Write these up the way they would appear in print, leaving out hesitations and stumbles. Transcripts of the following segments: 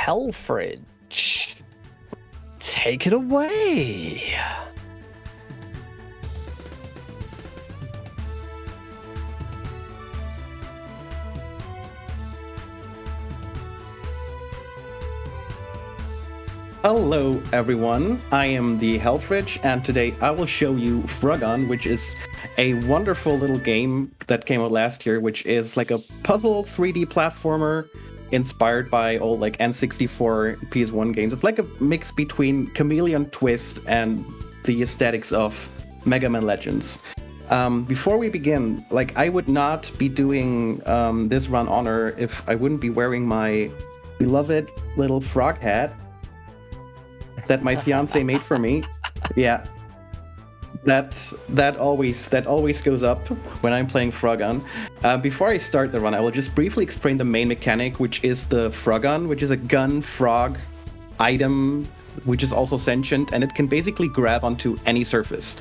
TheHellfridge. Take it away. Hello everyone, I am TheHellfridge, and today I will show you Frogun, which is a wonderful little game that came out last year, which is like a puzzle 3D platformer inspired by old like N64 PS1 games. It's like a mix between Chameleon Twist and the aesthetics of Mega Man Legends. Before we begin, like I would not be doing this run honor if I wouldn't be wearing my beloved little frog hat that my fiance made for me. Yeah, that always goes up when I'm playing Frogun. Before I start the run, I will just briefly explain the main mechanic, which is the Frogun, which is a gun frog item, which is also sentient, and it can basically grab onto any surface.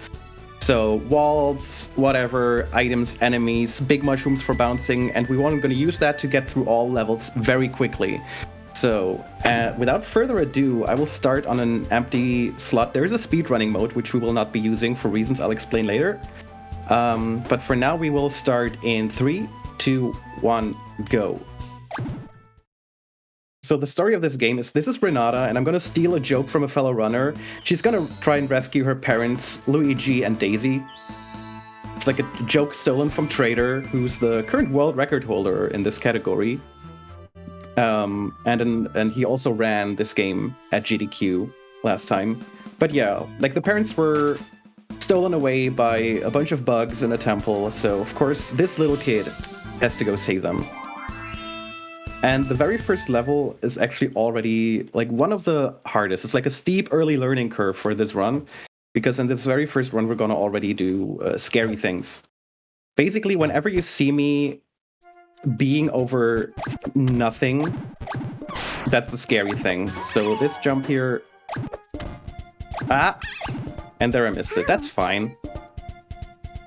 So walls, whatever, items, enemies, big mushrooms for bouncing, and we want to use that to get through all levels very quickly. So, without further ado, I will start on an empty slot. There is a speedrunning mode, which we will not be using for reasons I'll explain later. But for now, we will start in 3, 2, 1, go. So the story of this game is, this is Renata, and I'm going to steal a joke from a fellow runner. She's going to try and rescue her parents, Luigi and Daisy. It's like a joke stolen from Trader, who's the current world record holder in this category. And he also ran this game at GDQ last time. But yeah, like the parents were stolen away by a bunch of bugs in a temple, so of course this little kid has to go save them. And the very first level is actually already like one of the hardest. It's like a steep early learning curve for this run, because in this very first run we're gonna already do scary things. Basically, whenever you see me being over nothing, that's a scary thing. So this jump here, and there I missed it. That's fine.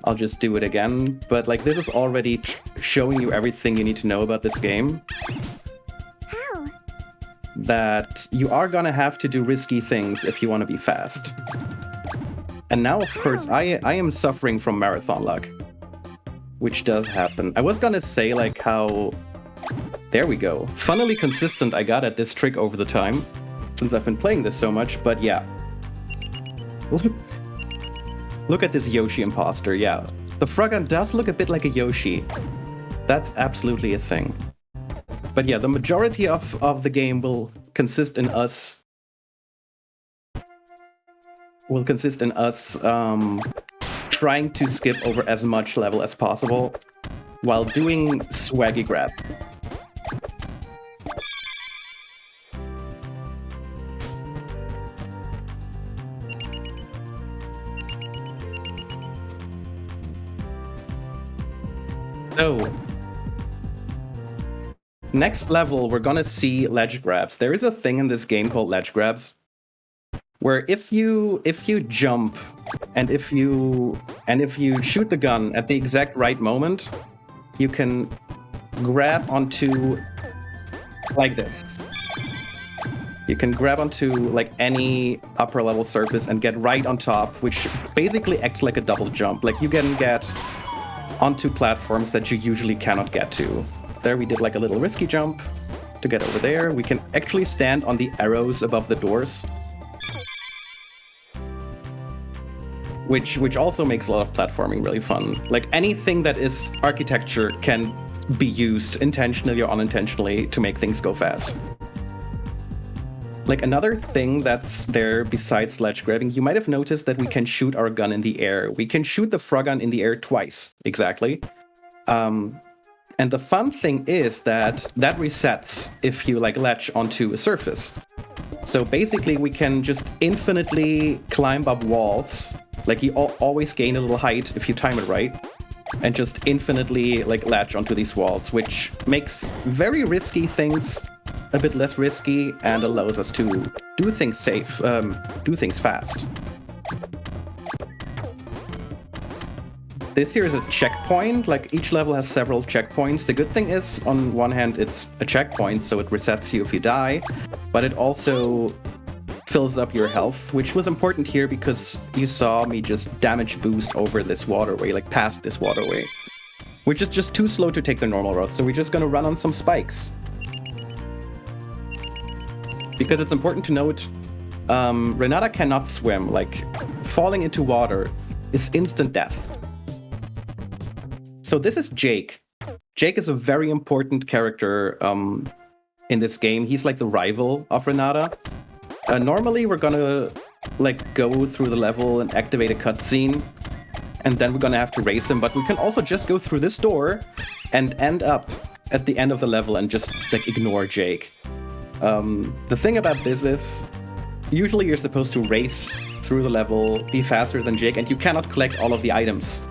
I'll just do it again. But like this is already showing you everything you need to know about this game. How? That you are gonna have to do risky things if you want to be fast. And now, of course, I am suffering from marathon luck, which does happen. I was gonna say like how, there we go, funnily consistent I got at this trick over the time, since I've been playing this so much, but yeah. Look at this Yoshi imposter, yeah. The Frogun does look a bit like a Yoshi. That's absolutely a thing. But yeah, the majority of the game will consist in us trying to skip over as much level as possible while doing swaggy grab. So, next level we're gonna see ledge grabs. There is a thing in this game called ledge grabs, where if you jump and if you shoot the gun at the exact right moment, you can grab onto like this. You can grab onto like any upper level surface and get right on top, which basically acts like a double jump. Like you can get onto platforms that you usually cannot get to. There we did like a little risky jump to get over there. We can actually stand on the arrows above the doors, which also makes a lot of platforming really fun. Like anything that is architecture can be used intentionally or unintentionally to make things go fast. Like another thing that's there besides ledge grabbing, you might have noticed that we can shoot our gun in the air. We can shoot the Frogun in the air twice, exactly. And the fun thing is that resets if you like latch onto a surface. So basically we can just infinitely climb up walls. Like you always gain a little height if you time it right, and just infinitely like latch onto these walls, which makes very risky things a bit less risky and allows us to do things safe, do things fast. this here is a checkpoint. Like, each level has several checkpoints. The good thing is, on one hand, it's a checkpoint, so it resets you if you die, but it also fills up your health, which was important here because you saw me just damage boost over this waterway, like past this waterway, which is just too slow to take the normal route, so we're just gonna run on some spikes. Because it's important to note, Renata cannot swim. Like, falling into water is instant death. So this is Jake. Jake is a very important character in this game. He's like the rival of Renata. Normally we're gonna like go through the level and activate a cutscene, and then we're gonna have to race him, but we can also just go through this door and end up at the end of the level and just like ignore Jake. The thing about this is, usually you're supposed to race through the level, be faster than Jake, and you cannot collect all of the items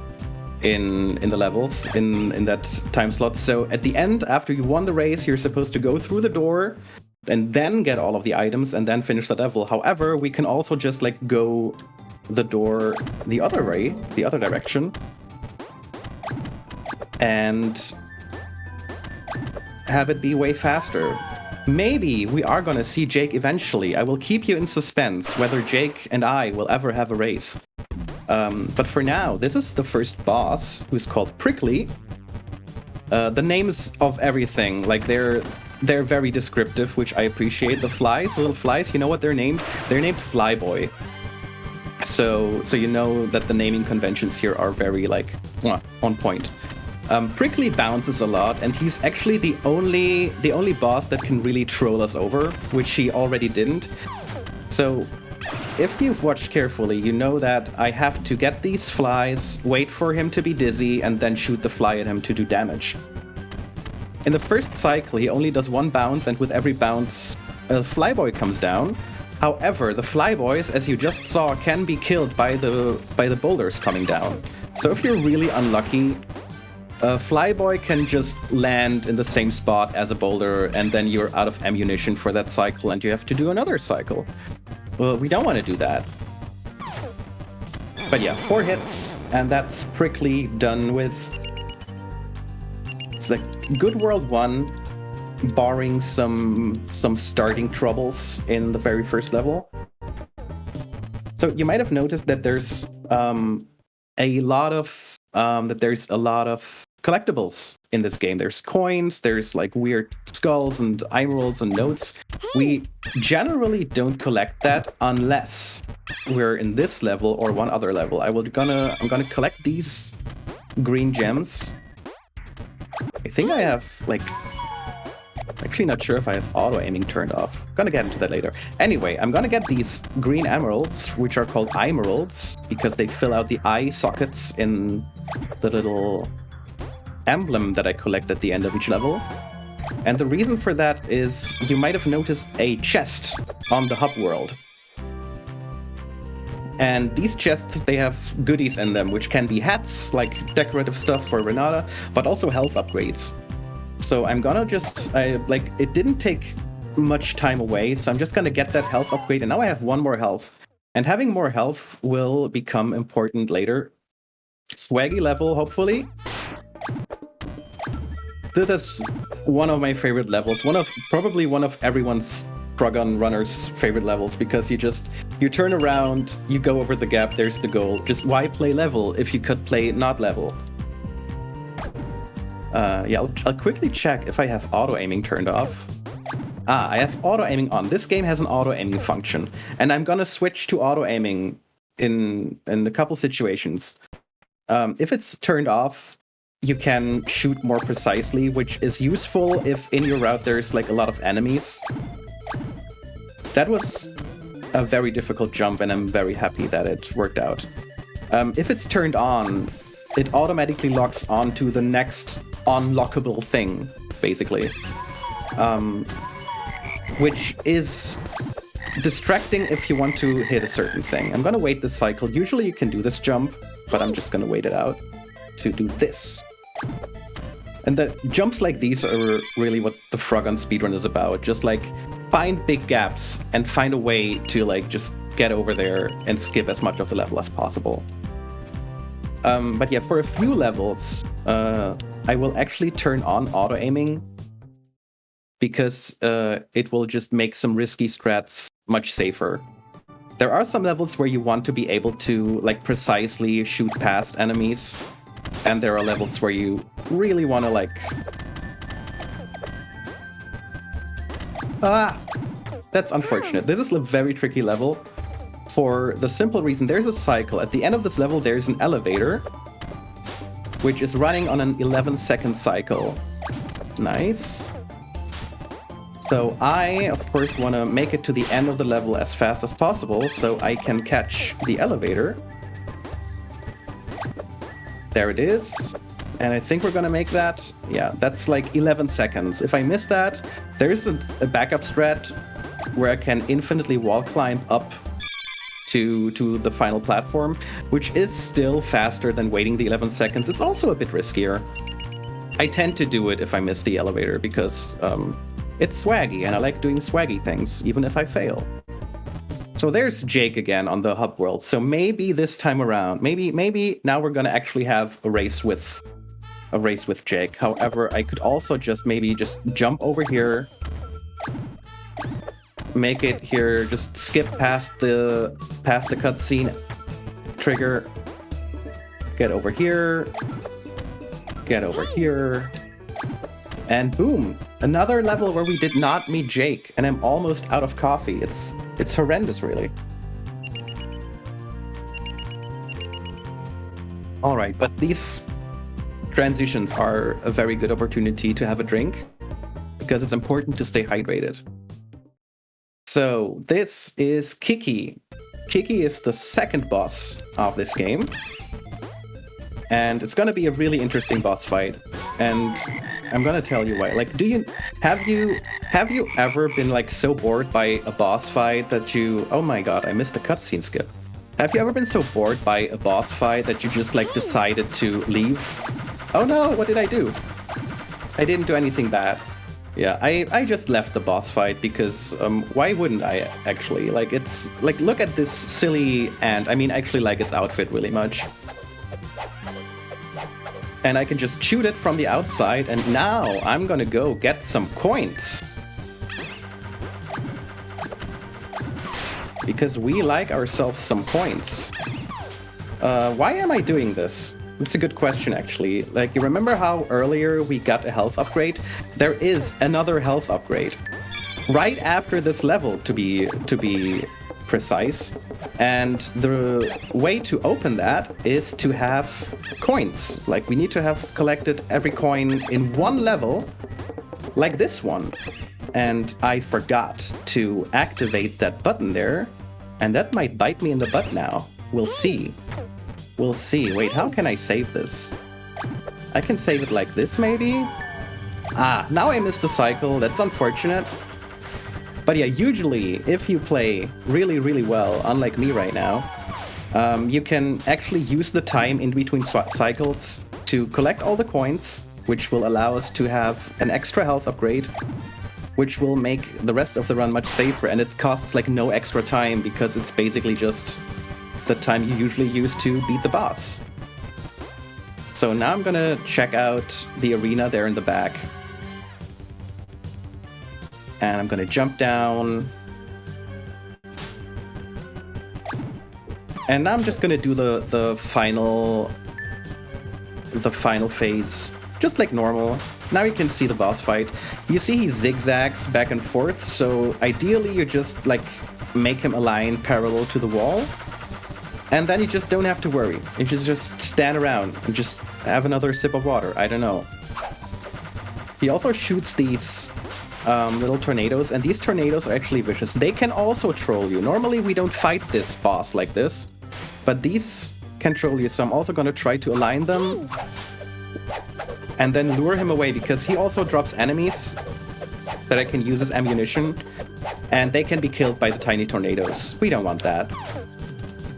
in the levels in that time slot. So at the end, after you won the race, you're supposed to go through the door and then get all of the items and then finish the level. However, we can also just like go the door the other way, the other direction, and have it be way faster. Maybe we are gonna see Jake eventually. I will keep you in suspense whether Jake and I will ever have a race. But for now, this is the first boss, who's called Prickly. The names of everything, like they're very descriptive, which I appreciate. The flies, the little flies, you know what they're named? They're named Flyboy. So you know that the naming conventions here are very like on point. Prickly bounces a lot, and he's actually the only boss that can really troll us over, which he already didn't. So if you've watched carefully, you know that I have to get these flies, wait for him to be dizzy, and then shoot the fly at him to do damage. In the first cycle, he only does one bounce, and with every bounce, a Flyboy comes down. However, the Flyboys, as you just saw, can be killed by the boulders coming down. So if you're really unlucky, a Flyboy can just land in the same spot as a boulder, and then you're out of ammunition for that cycle, and you have to do another cycle. Well, we don't want to do that. But yeah, 4 hits, and that's Prickly done with. It's like good World 1, barring some starting troubles in the very first level. So you might have noticed that there's a lot of collectibles in this game. There's coins, there's like weird skulls and emeralds and notes. We generally don't collect that unless we're in this level or one other level. I'm gonna collect these green gems. I think I have like, actually not sure if I have auto aiming turned off. Gonna get into that later. Anyway, I'm gonna get these green emeralds, which are called emeralds because they fill out the eye sockets in the little emblem that I collect at the end of each level. And the reason for that is you might have noticed a chest on the hub world. And these chests, they have goodies in them, which can be hats, like decorative stuff for Renata, but also health upgrades. So I'm gonna it didn't take much time away, so I'm just gonna get that health upgrade, and now I have 1 more health. And having more health will become important later. Swaggy level, hopefully. This is one of my favorite levels, probably one of everyone's Frogun runners' favorite levels, because you turn around, you go over the gap, there's the goal. Just why play level if you could play not level? Yeah, I'll quickly check if I have auto-aiming turned off. I have auto-aiming on. This game has an auto-aiming function, and I'm gonna switch to auto-aiming in a couple situations. If it's turned off, you can shoot more precisely, which is useful if in your route there's like a lot of enemies. That was a very difficult jump, and I'm very happy that it worked out. If it's turned on, it automatically locks onto the next unlockable thing, basically. Which is distracting if you want to hit a certain thing. I'm gonna wait this cycle. Usually you can do this jump, but I'm just gonna wait it out to do this. And the jumps like these are really what the Frogun speedrun is about. Just like find big gaps and find a way to like just get over there and skip as much of the level as possible. But yeah, for a few levels, I will actually turn on auto-aiming because it will just make some risky strats much safer. There are some levels where you want to be able to like precisely shoot past enemies, and there are levels where you really want to like... That's unfortunate. This is a very tricky level for the simple reason there's a cycle. At the end of this level, there's an elevator, which is running on an 11-second cycle. Nice. So I, of course, want to make it to the end of the level as fast as possible so I can catch the elevator. There it is. And I think we're going to make that. Yeah, that's like 11 seconds. If I miss that, there's a backup strat where I can infinitely wall climb up to the final platform, which is still faster than waiting the 11 seconds. It's also a bit riskier. I tend to do it if I miss the elevator because it's swaggy and I like doing swaggy things, even if I fail. So there's Jake again on the hub world. So maybe this time around, maybe now we're gonna actually have a race with Jake. However, I could also just jump over here, make it here, just skip past the cutscene trigger, get over here, and boom, another level where we did not meet Jake, and I'm almost out of coffee. It's horrendous, really. All right, but these transitions are a very good opportunity to have a drink because it's important to stay hydrated. So this is Kiki. Kiki is the second boss of this game. And it's gonna be a really interesting boss fight. And I'm gonna tell you why. Like, have you ever been like so bored by a boss fight that you... Oh my god, I missed the cutscene skip. Have you ever been so bored by a boss fight that you just like decided to leave? Oh no, what did I do? I didn't do anything bad. Yeah, I just left the boss fight because why wouldn't I actually? Like, it's like, look at this silly ant. I mean, I actually like its outfit really much. And I can just shoot it from the outside, and now I'm gonna go get some coins. Because we like ourselves some coins. Why am I doing this? It's a good question, actually. Like, you remember how earlier we got a health upgrade? There is another health upgrade right after this level, to be precise. And the way to open that is to have coins. Like, we need to have collected every coin in one level, like this one. And I forgot to activate that button there, and that might bite me in the butt now. We'll see. We'll see. Wait, how can I save this? I can save it like this, maybe? Now I missed the cycle. That's unfortunate. But yeah, usually, if you play really, really well, unlike me right now, you can actually use the time in between cycles to collect all the coins, which will allow us to have an extra health upgrade, which will make the rest of the run much safer, and it costs like no extra time because it's basically just the time you usually use to beat the boss. So now I'm gonna check out the arena there in the back. And I'm gonna jump down. And now I'm just gonna do the final phase, just like normal. Now you can see the boss fight. You see he zigzags back and forth, so ideally you just like make him align parallel to the wall. And then you just don't have to worry. You just stand around and just have another sip of water. I don't know. He also shoots these little tornadoes, and these tornadoes are actually vicious. They can also troll you. Normally we don't fight this boss like this, but these can troll you, so I'm also going to try to align them and then lure him away, because he also drops enemies that I can use as ammunition, and they can be killed by the tiny tornadoes. We don't want that.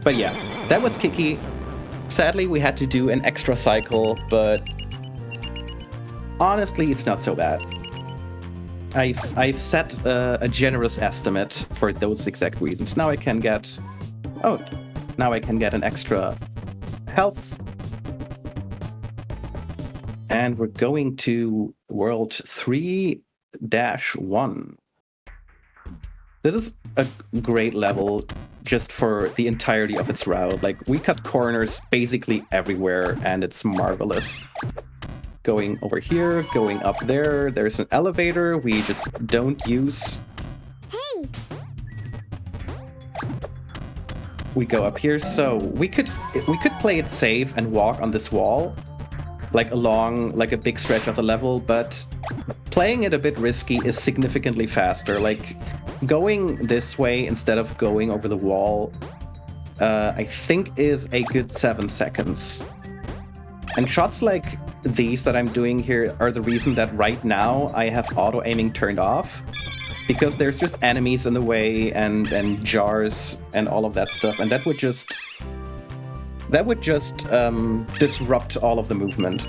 But yeah, that was Kiki. Sadly, we had to do an extra cycle, but honestly, it's not so bad. I've set a generous estimate for those exact reasons. Now I can get an extra health And we're going to World 3-1. This is a great level just for the entirety of its route. Like, we cut corners basically everywhere, and it's marvelous. Going over here, going up there. There's an elevator we just don't use. Hey! We go up here, so we could play it safe and walk on this wall, like along like a big stretch of the level, but playing it a bit risky is significantly faster. Like, going this way instead of going over the wall, I think is a good 7 seconds. And shots like these that I'm doing here are the reason that right now I have auto-aiming turned off, because there's just enemies in the way and jars and all of that stuff, and that would just disrupt all of the movement.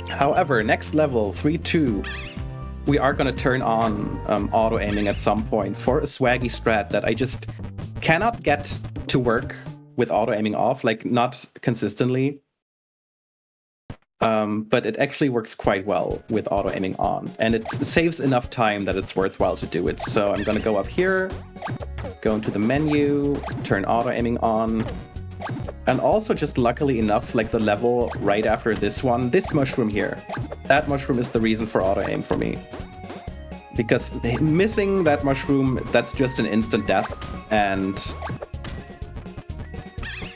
However, next level, 3-2, we are going to turn on auto-aiming at some point for a swaggy strat that I just cannot get to work with auto-aiming off, like not consistently. But it actually works quite well with auto-aiming on, and it saves enough time that it's worthwhile to do it. So I'm going to go up here, go into the menu, turn auto-aiming on, and also just luckily enough, like the level right after this one, this mushroom here, that mushroom is the reason for auto-aim for me. Because missing that mushroom, that's just an instant death, and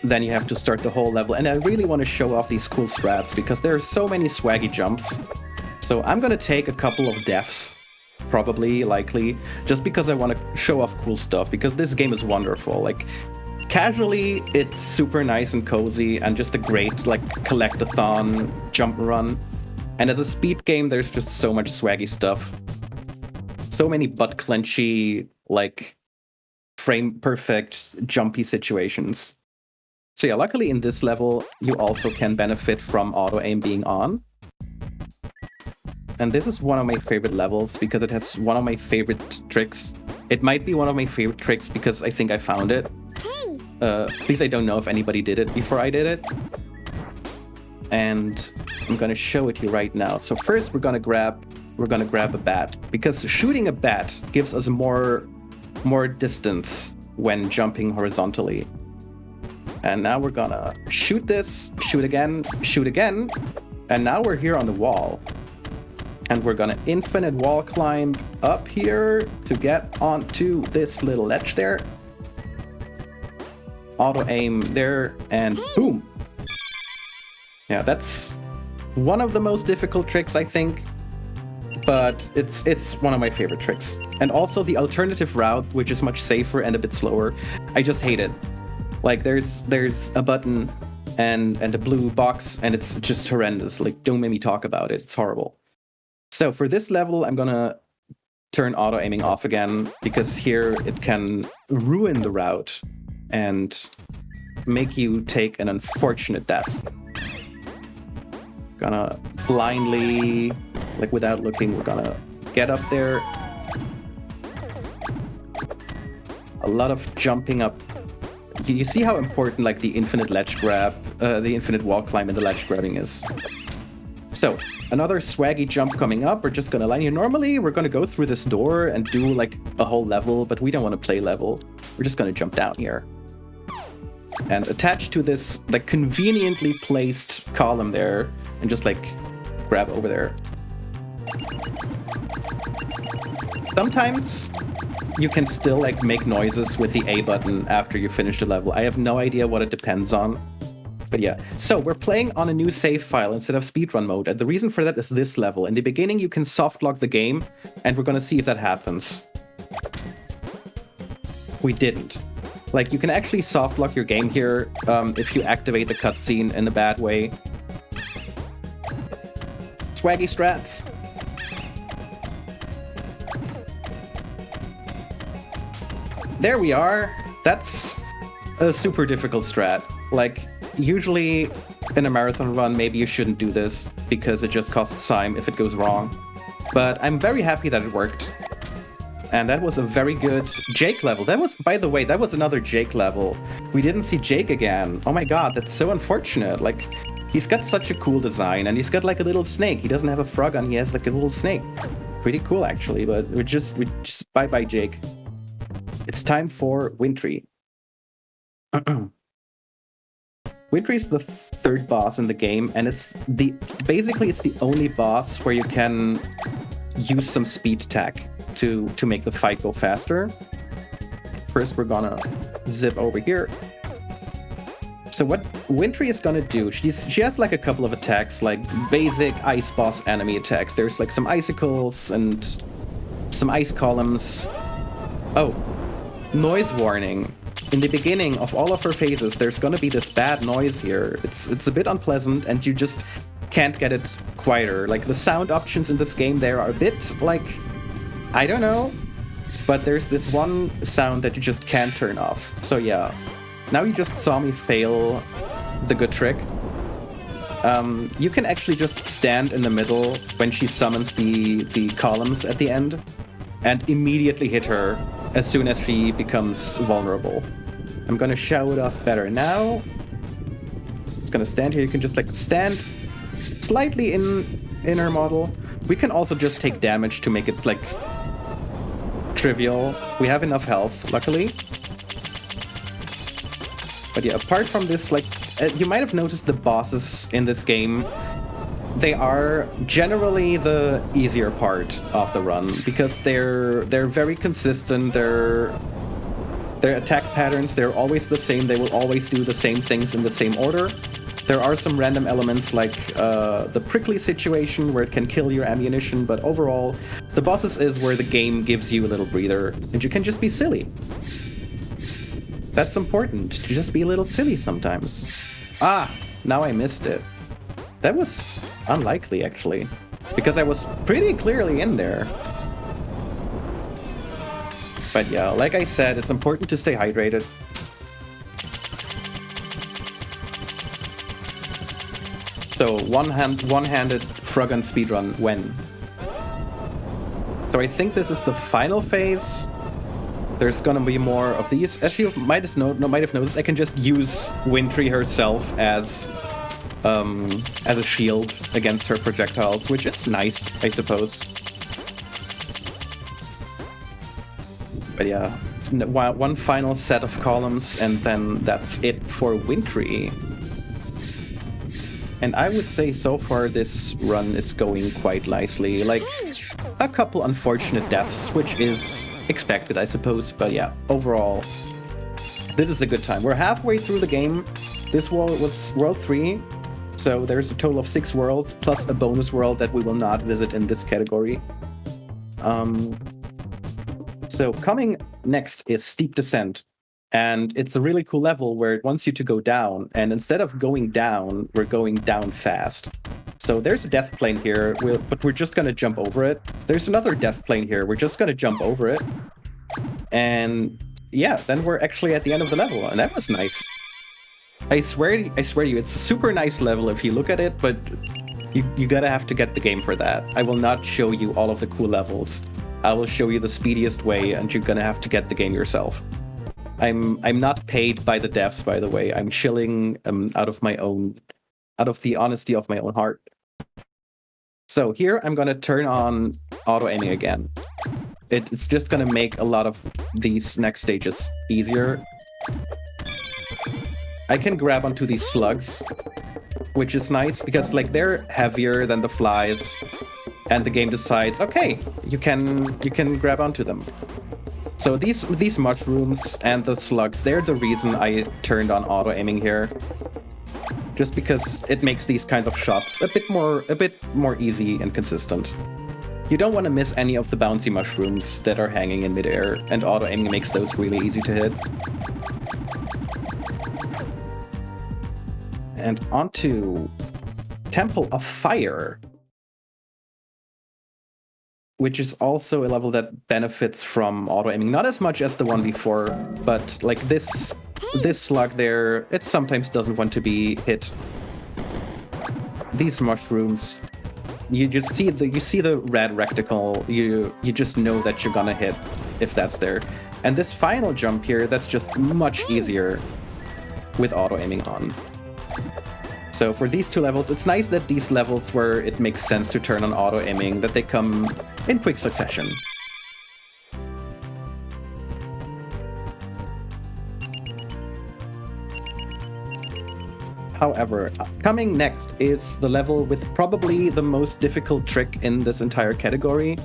then you have to start the whole level. And I really want to show off these cool strats because there are so many swaggy jumps. So I'm going to take a couple of deaths, probably, likely, just because I want to show off cool stuff, because this game is wonderful. Like, casually, it's super nice and cozy and just a great, like, collect-a-thon jump run. And as a speed game, there's just so much swaggy stuff. So many butt-clenchy, like, frame-perfect, jumpy situations. So yeah, luckily in this level, you also can benefit from auto-aim being on. And this is one of my favorite levels because it has one of my favorite tricks. It might be one of my favorite tricks because I think I found it. Hey! At least I don't know if anybody did it before I did it. And I'm gonna show it to you right now. So first we're gonna grab a bat, because shooting a bat gives us more distance when jumping horizontally. And now we're gonna shoot this, shoot again, and now we're here on the wall. And we're gonna infinite wall climb up here to get onto this little ledge there. Auto aim there, and boom! Yeah, that's one of the most difficult tricks, I think. But it's one of my favorite tricks. And also the alternative route, which is much safer and a bit slower, I just hate it. Like, there's a button and a blue box, and it's just horrendous. Like, don't make me talk about it. It's horrible. So for this level, I'm gonna turn auto-aiming off again, because here it can ruin the route and make you take an unfortunate death. Gonna blindly, like without looking, we're gonna get up there. A lot of jumping up. You see how important, like, the infinite ledge grab, the infinite wall climb and the ledge grabbing is. So, another swaggy jump coming up. We're just gonna line here. Normally, we're gonna go through this door and do, like, a whole level, but we don't want to play level. We're just gonna jump down here. And attach to this, like, conveniently placed column there, and just, like, grab over there. Sometimes you can still, like, make noises with the A button after you finish the level. I have no idea what it depends on. But yeah, so we're playing on a new save file instead of speedrun mode, and the reason for that is this level. In the beginning, you can soft lock the game, and we're gonna see if that happens. We didn't. Like, you can actually soft lock your game here if you activate the cutscene in a bad way. Swaggy strats. There we are. That's a super difficult strat. Like, usually in a marathon run, maybe you shouldn't do this because it just costs time if it goes wrong. But I'm very happy that it worked. And that was a very good Jake level. That was, by the way, that was another Jake level. We didn't see Jake again. Oh my god, that's so unfortunate. Like, He's got such a cool design, and he's got like a little snake. He doesn't have a Frogun, he has like a little snake. Pretty cool, actually, but we just bye-bye, Jake. It's time for Wintry. Wintry is the third boss in the game, and it's basically the only boss where you can use some speed tech to make the fight go faster. First, we're gonna zip over here. So what Wintry is gonna do, she has like a couple of attacks, like basic ice boss enemy attacks. There's like some icicles and some ice columns. Oh, noise warning. In the beginning of all of her phases, there's gonna be this bad noise here. It's a bit unpleasant, and you just can't get it quieter. Like the sound options in this game, there are a bit like, I don't know, but there's this one sound that you just can't turn off. So yeah. Now you just saw me fail the good trick. You can actually just stand in the middle when she summons the columns at the end and immediately hit her as soon as she becomes vulnerable. I'm gonna show it off better now. It's gonna stand here. You can just like stand slightly in her model. We can also just take damage to make it like trivial. We have enough health, luckily. But yeah, apart from this, like, you might have noticed the bosses in this game, they are generally the easier part of the run, because they're very consistent, their attack patterns, they're always the same, they will always do the same things in the same order. There are some random elements like the prickly situation where it can kill your ammunition, but overall, the bosses is where the game gives you a little breather, and you can just be silly. That's important, to just be a little silly sometimes. Ah, now I missed it. That was unlikely, actually, because I was pretty clearly in there. But yeah, like I said, it's important to stay hydrated. So one-handed Frogun speedrun when? So I think this is the final phase. There's gonna be more of these. As you might have noticed, I can just use Wintry herself as a shield against her projectiles, which is nice, I suppose. But yeah, one final set of columns, and then that's it for Wintry. And I would say so far this run is going quite nicely. Like, a couple unfortunate deaths, which is expected, I suppose, but yeah, overall, this is a good time. We're halfway through the game. This world was World 3, so there's a total of 6 worlds, plus a bonus world that we will not visit in this category. So coming next is Steep Descent, and it's a really cool level where it wants you to go down, and instead of going down, we're going down fast. So there's a death plane here, but we're just gonna jump over it. There's another death plane here, we're just gonna jump over it. And yeah, then we're actually at the end of the level, and that was nice. I swear to you, it's a super nice level if you look at it, but you gotta have to get the game for that. I will not show you all of the cool levels. I will show you the speediest way, and you're gonna have to get the game yourself. I'm not paid by the devs, by the way. I'm chilling out of the honesty of my own heart. So here I'm gonna turn on auto aiming again. It's just gonna make a lot of these next stages easier. I can grab onto these slugs, which is nice because like they're heavier than the flies, and the game decides, okay, you can grab onto them. So these mushrooms and the slugs, they're the reason I turned on auto aiming here. Just because it makes these kinds of shots a bit more easy and consistent. You don't want to miss any of the bouncy mushrooms that are hanging in midair, and auto aiming makes those really easy to hit. And onto Temple of Fire, which is also a level that benefits from auto aiming, not as much as the one before, but like this slug there, it sometimes doesn't want to be hit. These mushrooms, you see the red reticle, you just know that you're gonna hit if that's there. And this final jump here, that's just much easier with auto aiming on. So for these two levels, it's nice that these levels where it makes sense to turn on auto-aiming, that they come in quick succession. However, coming next is the level with probably the most difficult trick in this entire category.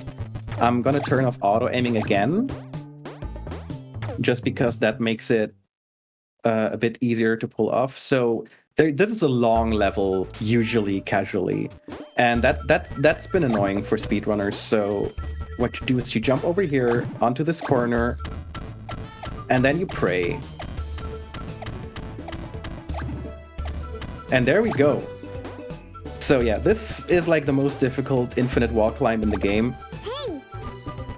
I'm gonna turn off auto-aiming again, just because that makes it a bit easier to pull off. So this is a long level, usually casually, and that's been annoying for speedrunners. So what you do is you jump over here onto this corner, and then you pray. And there we go. So yeah, this is like the most difficult infinite wall climb in the game.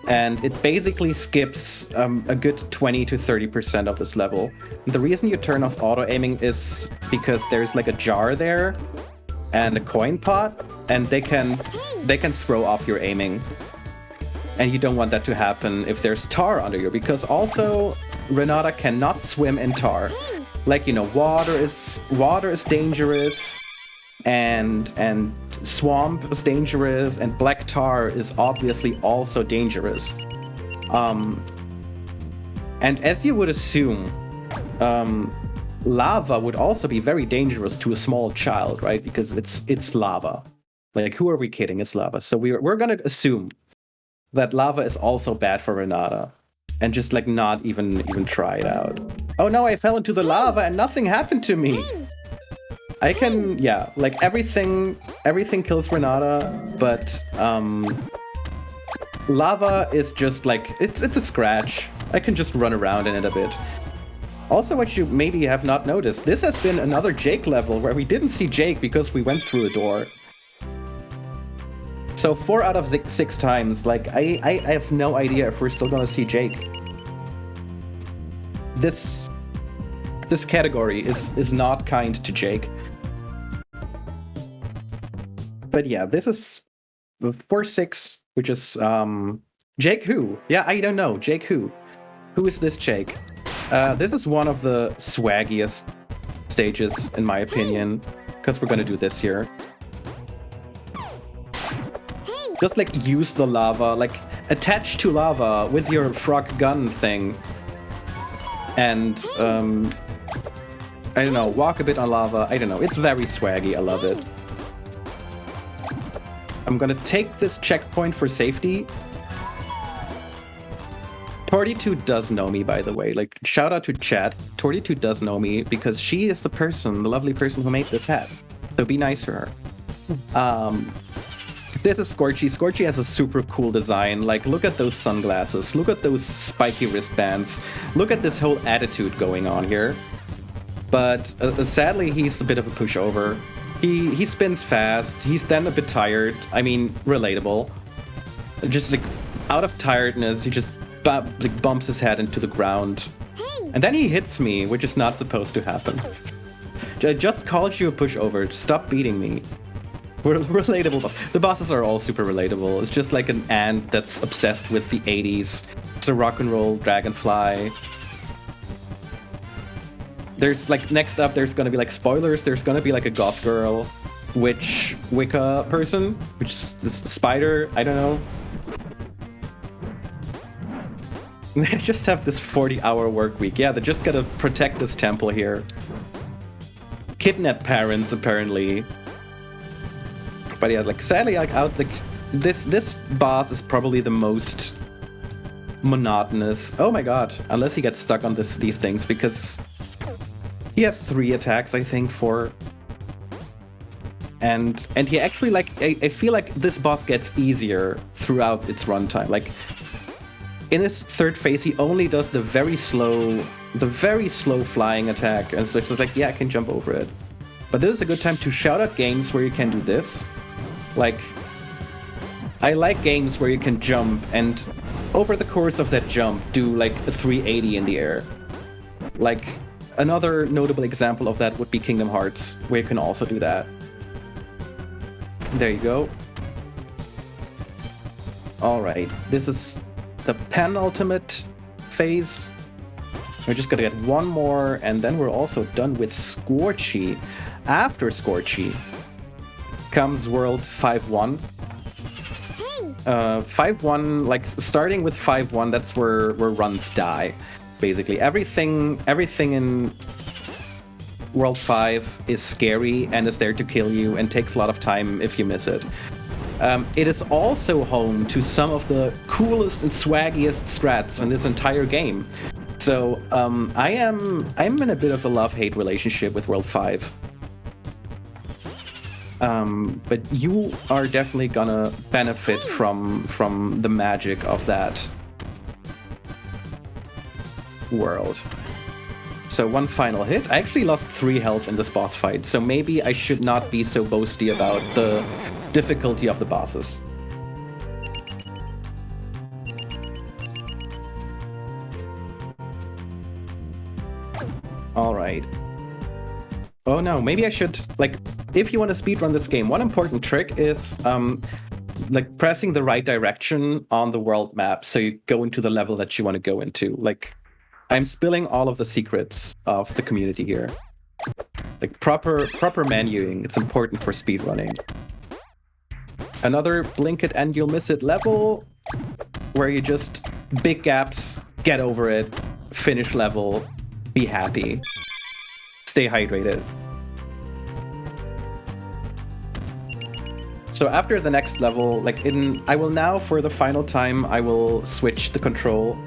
And it basically skips a good 20 to 30% of this level. And the reason you turn off auto-aiming is because there's like a jar there and a coin pot, and they can throw off your aiming. And you don't want that to happen if there's tar under you, because also Renata cannot swim in tar. Like, you know, water is dangerous, and swamp is dangerous, and black tar is obviously also dangerous. And as you would assume, lava would also be very dangerous to a small child, right? Because it's lava. Like, who are we kidding? It's lava. So we're gonna assume that lava is also bad for Renata, and just like not even try it out. Oh no, I fell into the lava and nothing happened to me. I can, yeah, like everything kills Renata, but lava is just like, it's a scratch. I can just run around in it a bit. Also, what you maybe have not noticed, this has been another Jake level where we didn't see Jake because we went through a door. So 4 out of 6 times, like I have no idea if we're still gonna see Jake. This category is not kind to Jake. But yeah, this is 4-6, which is Jake who? Yeah, I don't know. Jake who? Who is this Jake? This is one of the swaggiest stages, in my opinion, because we're gonna do this here. Just like use the lava, like attach to lava with your frog gun thing. And I don't know, walk a bit on lava. I don't know, it's very swaggy. I love it. I'm gonna take this checkpoint for safety. Torty2 does know me, by the way. Like, shout out to chat. Torty2 does know me because she is the person, the lovely person who made this hat. So be nice to her. This is Scorchy. Scorchy has a super cool design. Like, look at those sunglasses. Look at those spiky wristbands. Look at this whole attitude going on here. But sadly, he's a bit of a pushover. He spins fast. He's then a bit tired. I mean, relatable. Just like out of tiredness, he just bumps his head into the ground. And then he hits me, which is not supposed to happen. I just called you a pushover. Stop beating me. We're relatable. The bosses are all super relatable. It's just like an ant that's obsessed with the 80s. It's a rock and roll dragonfly. There's like, next up, there's gonna be like spoilers. There's gonna be like a goth girl, witch, Wicca person, which is spider. I don't know. They just have this 40-hour work week. Yeah, they just gotta protect this temple here. Kidnap parents, apparently. But yeah, like sadly, like this boss is probably the most monotonous. Oh my god! Unless he gets stuck on these things, because he has 3 attacks, I think, 4. And he actually, like, I feel like this boss gets easier throughout its runtime. Like in his 3rd phase, he only does the very slow flying attack, and so it's just like, yeah, I can jump over it. But this is a good time to shout out games where you can do this. Like, I like games where you can jump and over the course of that jump do like a 380 in the air. Like, another notable example of that would be Kingdom Hearts, where you can also do that. There you go. Alright, this is the penultimate phase. We're just gonna get one more, and then we're also done with Scorchy. After Scorchy comes World 5-1. 5-1, like starting with 5-1, that's where runs die. Basically, everything in World 5 is scary and is there to kill you and takes a lot of time if you miss it. It is also home to some of the coolest and swaggiest strats in this entire game. So I'm in a bit of a love-hate relationship with World 5. But you are definitely gonna benefit from the magic of that world. So one final hit. I actually lost 3 health in this boss fight, so maybe I should not be so boasty about the difficulty of the bosses. Alright. Oh no, maybe I should, like, if you want to speedrun this game, one important trick is like pressing the right direction on the world map so you go into the level that you want to go into. Like, I'm spilling all of the secrets of the community here. Like proper menuing, it's important for speedrunning. Another blink it and you'll miss it level where you just big gaps, get over it, finish level, be happy, stay hydrated. So after the next level, like I will now, for the final time, I will switch the control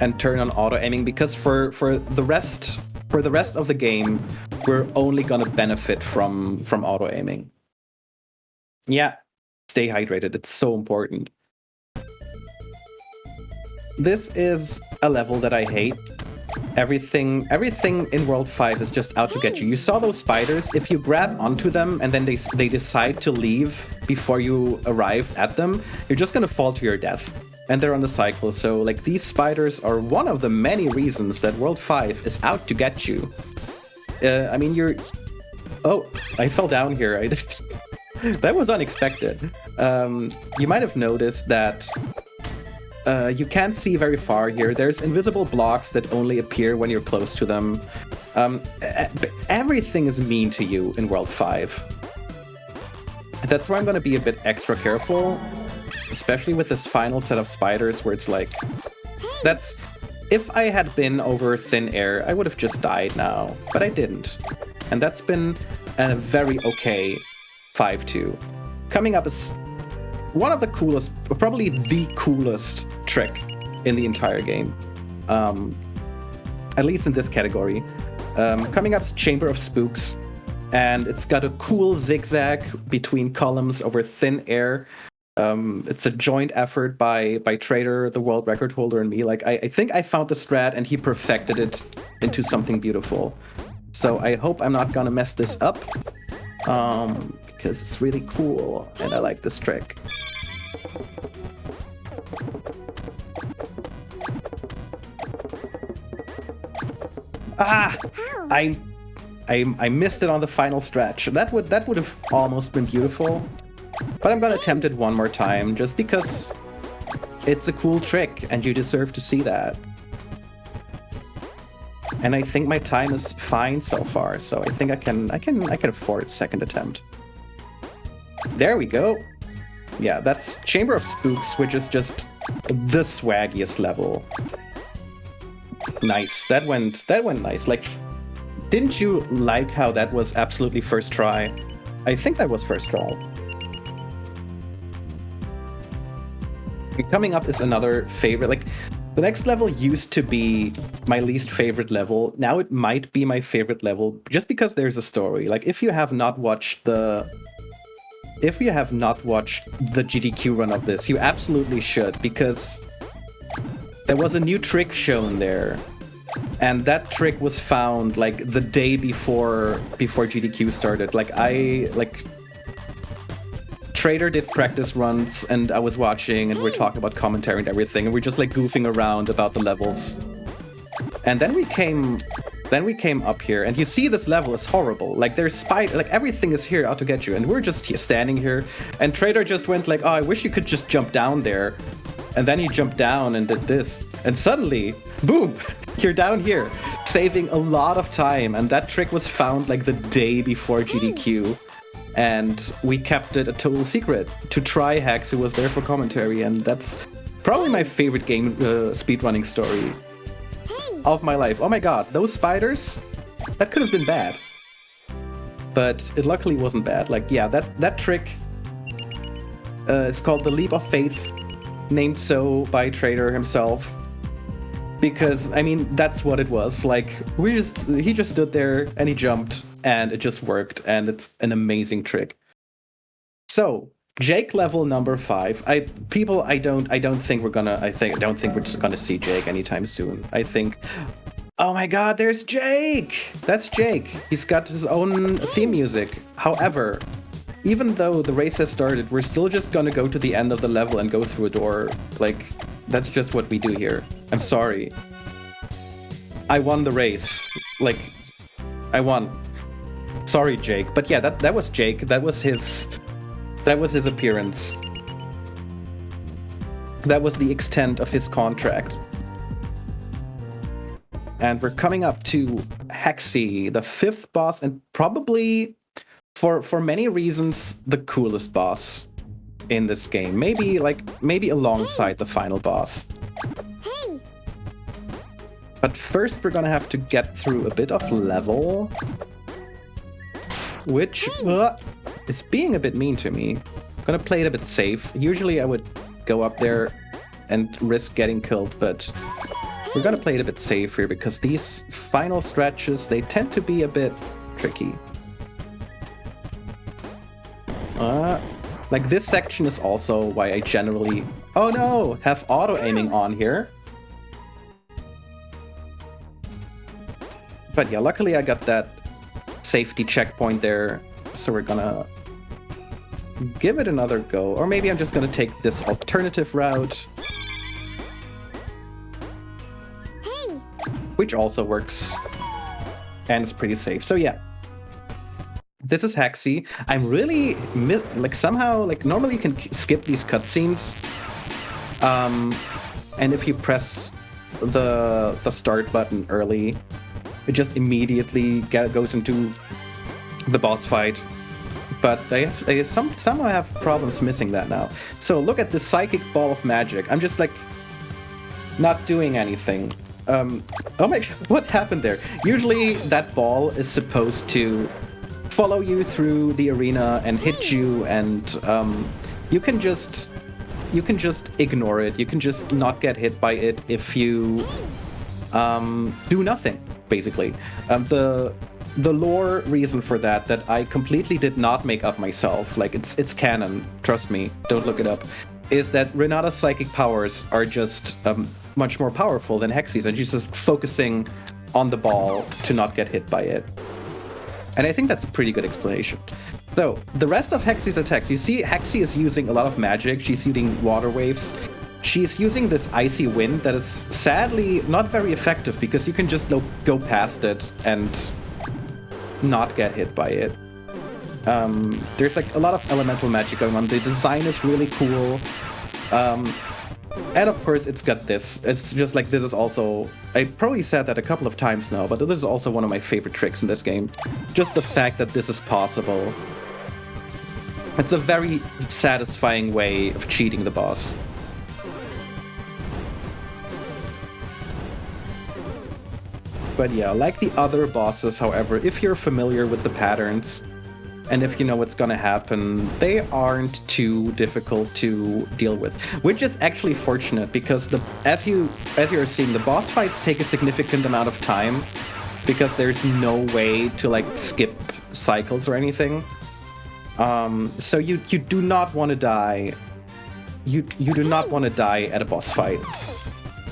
and turn on auto aiming, because for the rest of the game, we're only gonna benefit from auto aiming. Yeah, stay hydrated. It's so important. This is a level that I hate. Everything in World 5 is just out to get you. You saw those spiders. If you grab onto them and then they decide to leave before you arrive at them, you're just gonna fall to your death. And they're on the cycle, so like these spiders are one of the many reasons that World 5 is out to get you. I mean, oh, I fell down here. That was unexpected. You might have noticed that you can't see very far here. There's invisible blocks that only appear when you're close to them. Everything is mean to you in World 5. That's why I'm gonna be a bit extra careful. Especially with this final set of spiders where it's like... If I had been over thin air, I would have just died now. But I didn't. And that's been a very okay 5-2. Coming up is one of the coolest, probably the coolest trick in the entire game. At least in this category. Coming up is Chamber of Spooks. And it's got a cool zigzag between columns over thin air. It's a joint effort by Trader, the world record holder, and me. Like, I think I found the strat and he perfected it into something beautiful. So I hope I'm not gonna mess this up, because it's really cool and I like this trick. Ah! I missed it on the final stretch. That would have almost been beautiful. But I'm gonna attempt it one more time, just because it's a cool trick and you deserve to see that. And I think my time is fine so far, so I think I can afford second attempt. There we go. Yeah, that's Chamber of Spooks, which is just the swaggiest level. Nice. That went nice. Like, didn't you like how that was absolutely first try? I think that was first try. Coming up is another favorite. Like, the next level used to be my least favorite level. Now it might be my favorite level just because there's a story. Like, if you have not watched the GDQ run of this, you absolutely should, because there was a new trick shown there. And that trick was found like the day before GDQ started. Trader did practice runs and I was watching and we're talking about commentary and everything, and we're just like goofing around about the levels. And then we came up here and you see this level is horrible. Like, there's like everything is here out to get you, and we're just standing here and Trader just went like, oh, I wish you could just jump down there. And then he jumped down and did this. And suddenly, boom, you're down here, saving a lot of time. And that trick was found like the day before GDQ. And we kept it a total secret to try Hex, who was there for commentary. And that's probably my favorite game speedrunning story of my life. Oh my god, those spiders, that could have been bad. But it luckily wasn't bad. Like, yeah, that trick is called the Leap of Faith, named so by Trader himself. Because, I mean, that's what it was. Like, he just stood there and he jumped and it just worked. And it's an amazing trick. So, Jake level number 5. I don't think we're just gonna see Jake anytime soon. I think, oh my god, there's Jake! That's Jake. He's got his own theme music. However, even though the race has started, we're still just gonna go to the end of the level and go through a door. Like, that's just what we do here. I'm sorry. I won the race. Like, I won. Sorry, Jake. But yeah, that was Jake. That was his appearance. That was the extent of his contract. And we're coming up to Hexy, the 5th boss, and probably, for many reasons, the coolest boss in this game. Maybe alongside the final boss. Hey! But first we're gonna have to get through a bit of level, which is being a bit mean to me. I'm gonna play it a bit safe. Usually I would go up there and risk getting killed, but we're gonna play it a bit safe here because these final stretches, they tend to be a bit tricky. Like this section is also why I generally, oh no, have auto-aiming on here. But yeah, luckily I got that safety checkpoint there, so we're gonna give it another go. Or maybe I'm just gonna take this alternative route. Hey! Which also works. And it's pretty safe. So yeah. This is Hexy. I'm really, somehow, normally you can skip these cutscenes. And if you press the start button early, it just immediately goes into the boss fight. But I somehow have problems missing that now. So look at this psychic ball of magic. I'm just not doing anything. Oh my, what happened there? Usually that ball is supposed to follow you through the arena and hit you, and you can just ignore it. You can just not get hit by it if you do nothing, basically. The lore reason for that I completely did not make up myself, like it's canon, trust me, don't look it up, is that Renata's psychic powers are just much more powerful than Hexy's, and she's just focusing on the ball to not get hit by it. And I think that's a pretty good explanation. So, the rest of Hexy's attacks, you see Hexy is using a lot of magic. She's using water waves. She's using this icy wind that is sadly not very effective because you can just go past it and not get hit by it. There's a lot of elemental magic going on. The design is really cool. And of course, it's got this. It's just this is also, I probably said that a couple of times now, but this is also one of my favorite tricks in this game. Just the fact that this is possible. It's a very satisfying way of cheating the boss. But yeah, like the other bosses, however, if you're familiar with the patterns, and if you know what's gonna happen, they aren't too difficult to deal with. Which is actually fortunate, because as you're seeing, the boss fights take a significant amount of time, because there's no way to skip cycles or anything. So you do not want to die. You do not want to die at a boss fight.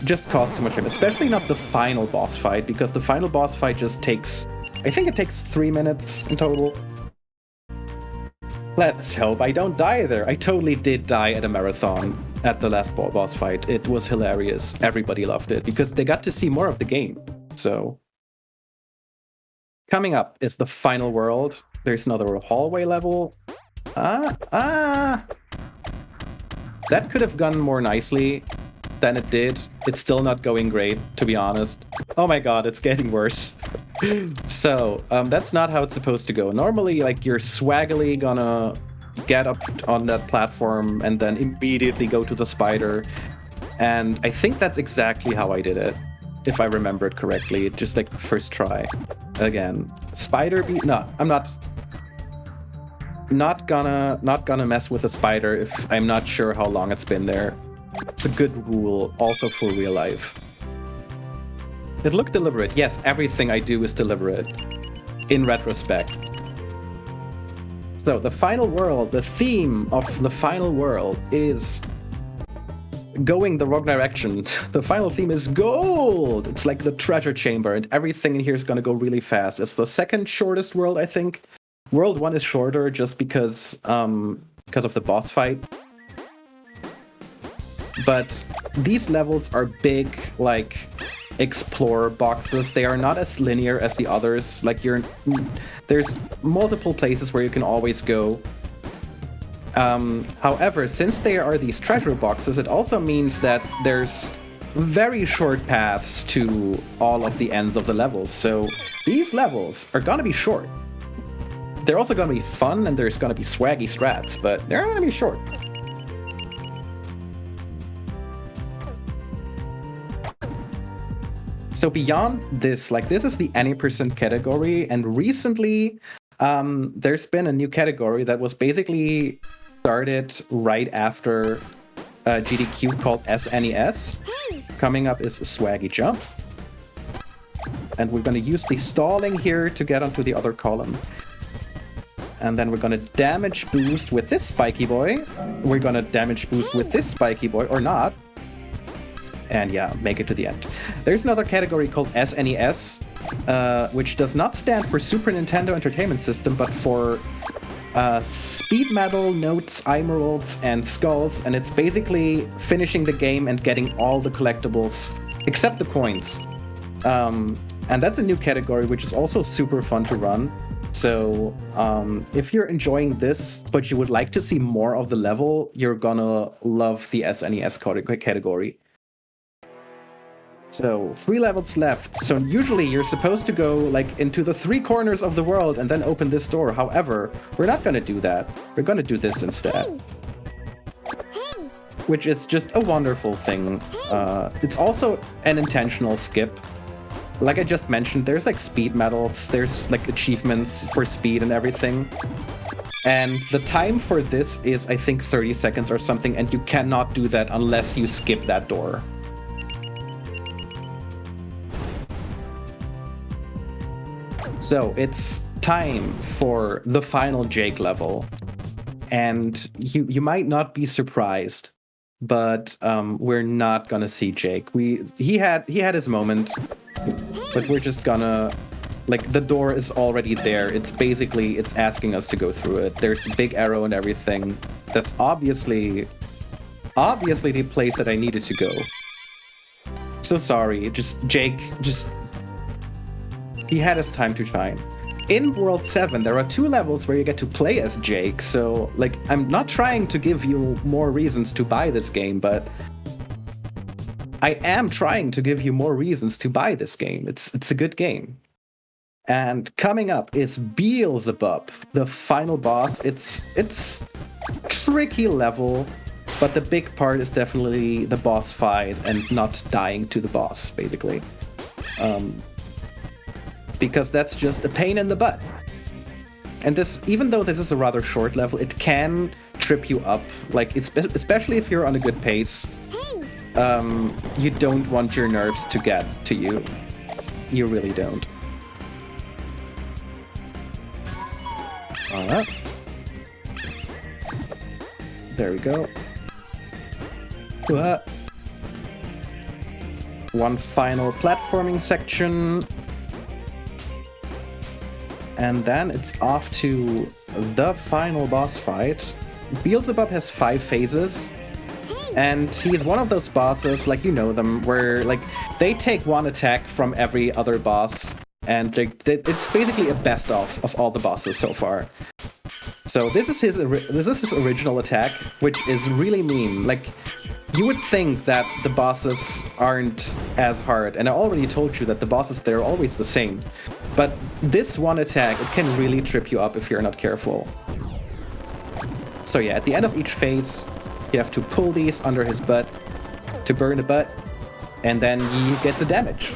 Just costs too much time, especially not the final boss fight, because the final boss fight just takes, I think it takes 3 minutes in total. Let's hope I don't die there. I totally did die at a marathon at the last boss fight. It was hilarious. Everybody loved it because they got to see more of the game. So, coming up is the final world. There's another hallway level. That could have gone more nicely than it did. It's still not going great, to be honest. Oh my god, it's getting worse. So, that's not how it's supposed to go. Normally, like, you're swaggily gonna get up on that platform and then immediately go to the spider. And I think that's exactly how I did it, if I remember it correctly. Just like first try. Again, spider no, I'm not gonna mess with a spider if I'm not sure how long it's been there. It's a good rule, also for real life. It looked deliberate. Yes, everything I do is deliberate, in retrospect. So the final world, the theme of the final world is going the wrong direction. The final theme is gold! It's like the treasure chamber, and everything in here is gonna go really fast. It's the second shortest world, I think. World 1 is shorter just because of the boss fight. But these levels are big, like, explore boxes. They are not as linear as the others. Like, there's multiple places where you can always go. However, since there are these treasure boxes, it also means that there's very short paths to all of the ends of the levels. So these levels are gonna be short. They're also gonna be fun, and there's gonna be swaggy strats, but they're gonna be short. So beyond this, like, this is the any percent category, and recently there's been a new category that was basically started right after GDQ called SNES. Coming up is a swaggy jump. And we're going to use the stalling here to get onto the other column. And then we're going to damage boost with this spiky boy. We're going to damage boost with this spiky boy, or not. And yeah, make it to the end. There's another category called SNES, which does not stand for Super Nintendo Entertainment System, but for speed metal, notes, emeralds, and skulls. And it's basically finishing the game and getting all the collectibles, except the coins. And that's a new category, which is also super fun to run. So if you're enjoying this, but you would like to see more of the level, you're gonna love the SNES category. So 3 levels left. So usually you're supposed to go like into the 3 corners of the world and then open this door. However, we're not gonna do that. We're gonna do this instead. Which is just a wonderful thing. It's also an intentional skip. Like I just mentioned, there's like speed medals, there's like achievements for speed and everything. And the time for this is, I think, 30 seconds or something, and you cannot do that unless you skip that door. So it's time for the final Jake level. And you might not be surprised, but we're not gonna see Jake. He had his moment, but we're just gonna, like, the door is already there. It's basically, it's asking us to go through it. There's a big arrow and everything. That's obviously the place that I needed to go. So sorry, Jake, he had his time to shine. In World 7, there are 2 levels where you get to play as Jake, so, like, I'm not trying to give you more reasons to buy this game, but I am trying to give you more reasons to buy this game. It's a good game. And coming up is Beelzebub, the final boss. It's tricky level, but the big part is definitely the boss fight and not dying to the boss, basically. Because that's just a pain in the butt. And this, even though this is a rather short level, it can trip you up. Like, especially if you're on a good pace. You don't want your nerves to get to you. You really don't. There we go. One final platforming section. And then it's off to the final boss fight. Beelzebub has 5 phases. And he's one of those bosses, like, you know them, where, like, they take one attack from every other boss. And it's basically a best-of all the bosses so far. So this is his original attack, which is really mean. Like, you would think that the bosses aren't as hard, and I already told you that the bosses there are always the same. But this one attack, it can really trip you up if you're not careful. So yeah, at the end of each phase, you have to pull these under his butt to burn the butt, and then he gets a damage.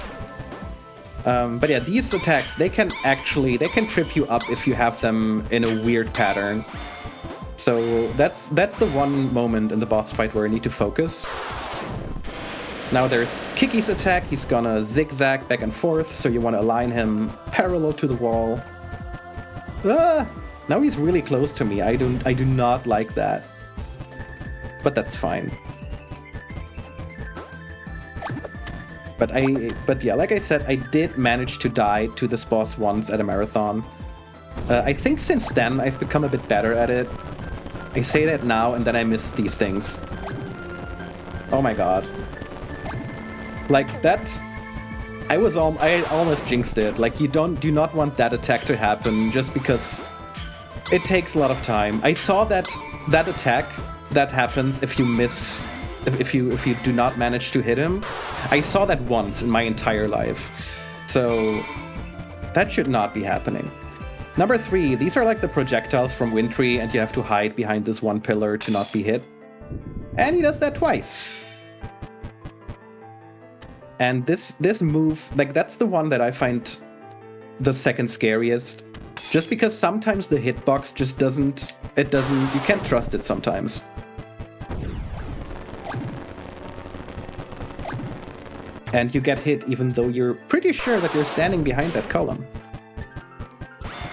But yeah, these attacks, they can trip you up if you have them in a weird pattern. So that's the one moment in the boss fight where I need to focus. Now there's Kiki's attack. He's gonna zigzag back and forth, so you want to align him parallel to the wall. Now he's really close to me. I do not like that. But that's fine. But yeah, like I said, I did manage to die to this boss once at a marathon. I think since then I've become a bit better at it. I say that now and then I miss these things. Oh my god. Like that, I almost jinxed it. Like, you do not want that attack to happen just because it takes a lot of time. I saw that attack that happens if you miss. If you do not manage to hit him, I saw that once in my entire life. So that should not be happening. Number 3, these are like the projectiles from Wintry, and you have to hide behind this one pillar to not be hit. And he does that twice. And this move, like, that's the one that I find the second scariest. Just because sometimes the hitbox just doesn't, you can't trust it sometimes. And you get hit even though you're pretty sure that you're standing behind that column.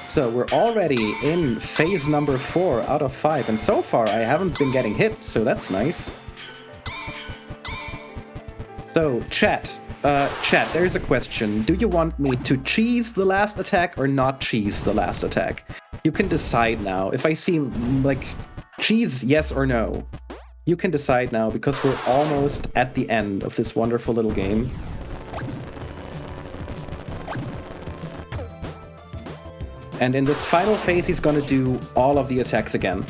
So we're already in phase number 4 out of 5, and so far I haven't been getting hit, so that's nice. So, chat, there's a question. Do you want me to cheese the last attack or not cheese the last attack? You can decide now. If I see, like, cheese, yes or no. You can decide now, because we're almost at the end of this wonderful little game. And in this final phase, he's gonna do all of the attacks again.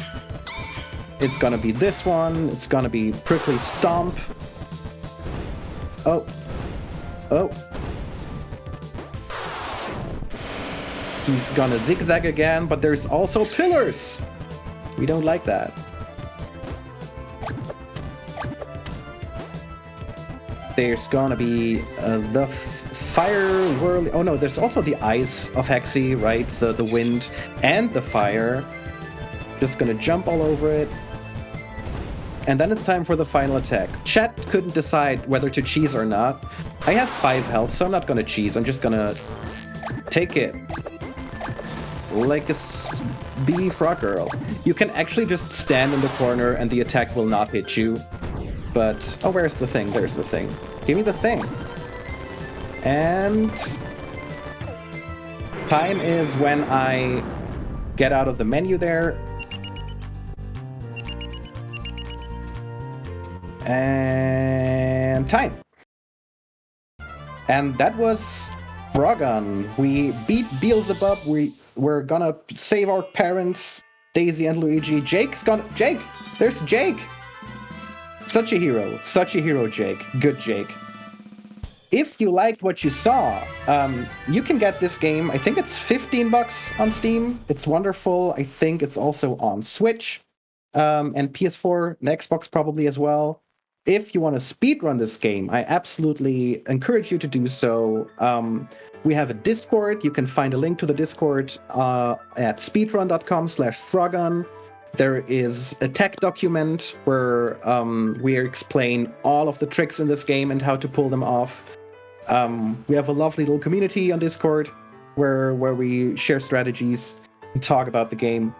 It's gonna be this one, it's gonna be Prickly Stomp. Oh. He's gonna zigzag again, but there's also pillars! We don't like that. There's gonna be the fire whirl. Oh no, there's also the ice of Hexy, right? The wind and the fire. Just gonna jump all over it. And then it's time for the final attack. Chat couldn't decide whether to cheese or not. I have 5 health, so I'm not gonna cheese. I'm just gonna take it. Like a bee frog girl. You can actually just stand in the corner and the attack will not hit you. But, oh, where's the thing? There's the thing. Give me the thing. And time is when I get out of the menu there. And time. And that was Frogun. We beat Beelzebub. We're gonna save our parents, Daisy and Luigi. Jake! There's Jake! Such a hero, Jake. Good Jake. If you liked what you saw, you can get this game. I think it's $15 on Steam. It's wonderful. I think it's also on Switch and PS4 and Xbox probably as well. If you want to speedrun this game, I absolutely encourage you to do so. We have a Discord. You can find a link to the Discord at speedrun.com/Frogun. There is a tech document where we explain all of the tricks in this game and how to pull them off. We have a lovely little community on Discord where we share strategies and talk about the game.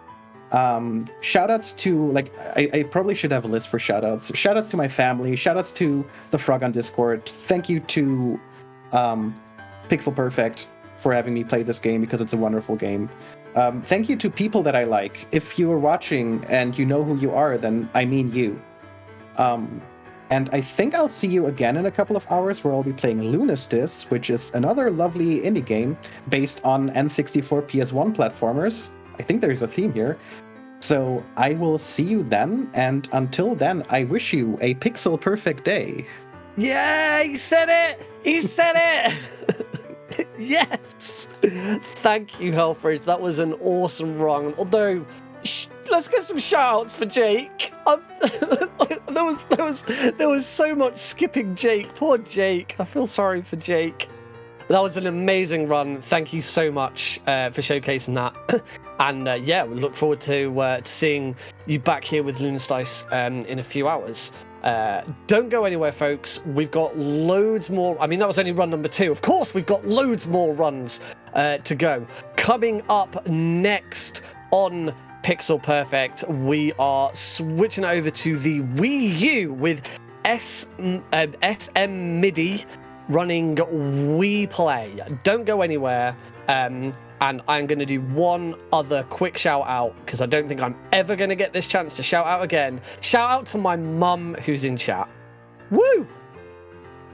Shoutouts to, like, I probably should have a list for shoutouts. Shoutouts to my family. Shoutouts to the Frogun Discord. Thank you to Pixel Perfect for having me play this game because it's a wonderful game. Thank you to people that I like. If you are watching and you know who you are, then I mean you. And I think I'll see you again in a couple of hours where I'll be playing Lunistis, which is another lovely indie game based on N64 PS1 platformers. I think there's a theme here. So I will see you then, and until then, I wish you a pixel perfect day. Yeah, he said it! He said it! Yes! Thank you, Hellfridge. That was an awesome run. Although, let's get some shout-outs for Jake. There was so much skipping Jake. Poor Jake. I feel sorry for Jake. That was an amazing run. Thank you so much for showcasing that. And yeah, we look forward to seeing you back here with Lunastice in a few hours. Don't go anywhere, folks. We've got loads more. I mean, that was only run number 2. Of course, we've got loads more runs to go. Coming up next on Pixel Perfect, we are switching over to the Wii U with SM MIDI running Wii Play. Don't go anywhere. And I'm going to do one other quick shout out because I don't think I'm ever going to get this chance to shout out again. Shout out to my mum who's in chat. Woo!